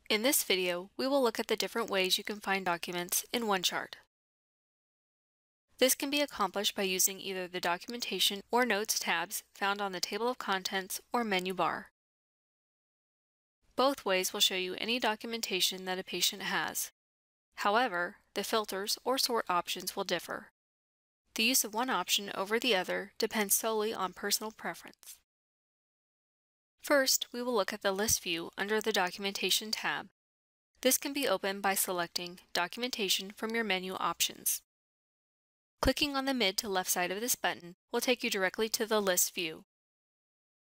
In this video, we will look at the different ways you can find documents in OneChart. This can be accomplished by using either the Documentation or Notes tabs found on the Table of Contents or menu bar. Both ways will show you any documentation that a patient has. However, the filters or sort options will differ. The use of one option over the other depends solely on personal preference. First, we will look at the List view under the Documentation tab. This can be opened by selecting Documentation from your menu options. Clicking on the mid to left side of this button will take you directly to the List view.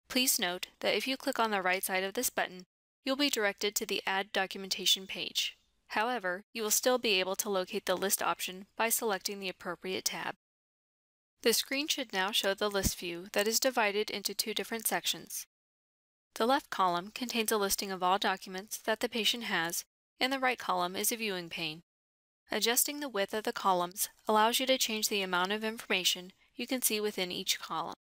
Please note that if you click on the right side of this button, you'll be directed to the Add Documentation page. However, you will still be able to locate the List option by selecting the appropriate tab. The screen should now show the list view that is divided into two different sections. The left column contains a listing of all documents that the patient has, and the right column is a viewing pane. Adjusting the width of the columns allows you to change the amount of information you can see within each column.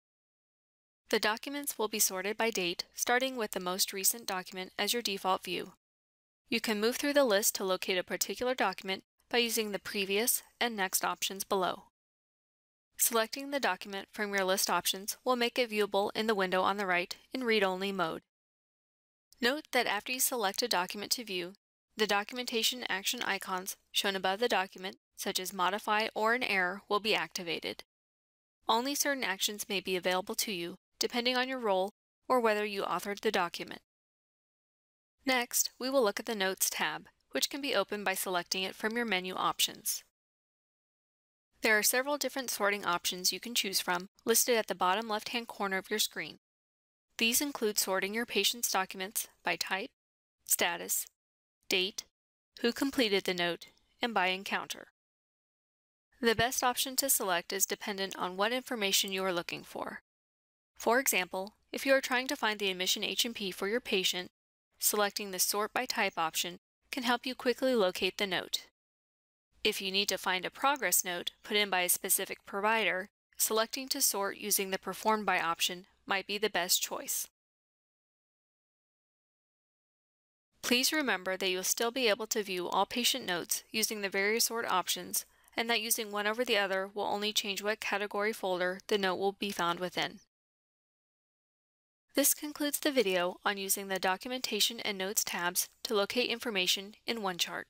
The documents will be sorted by date, starting with the most recent document as your default view. You can move through the list to locate a particular document by using the Previous and Next options below. Selecting the document from your list options will make it viewable in the window on the right in read-only mode. Note that after you select a document to view, the documentation action icons shown above the document, such as Modify or an error, will be activated. Only certain actions may be available to you, depending on your role or whether you authored the document. Next, we will look at the Notes tab, which can be opened by selecting it from your menu options. There are several different sorting options you can choose from, listed at the bottom left-hand corner of your screen. These include sorting your patient's documents by type, status, date, who completed the note, and by encounter. The best option to select is dependent on what information you are looking for. For example, if you are trying to find the admission H&P for your patient, selecting the Sort by Type option can help you quickly locate the note. If you need to find a progress note put in by a specific provider, selecting to sort using the Performed by option might be the best choice. Please remember that you'll still be able to view all patient notes using the various sort options, and that using one over the other will only change what category folder the note will be found within. This concludes the video on using the Documentation and Notes tabs to locate information in OneChart.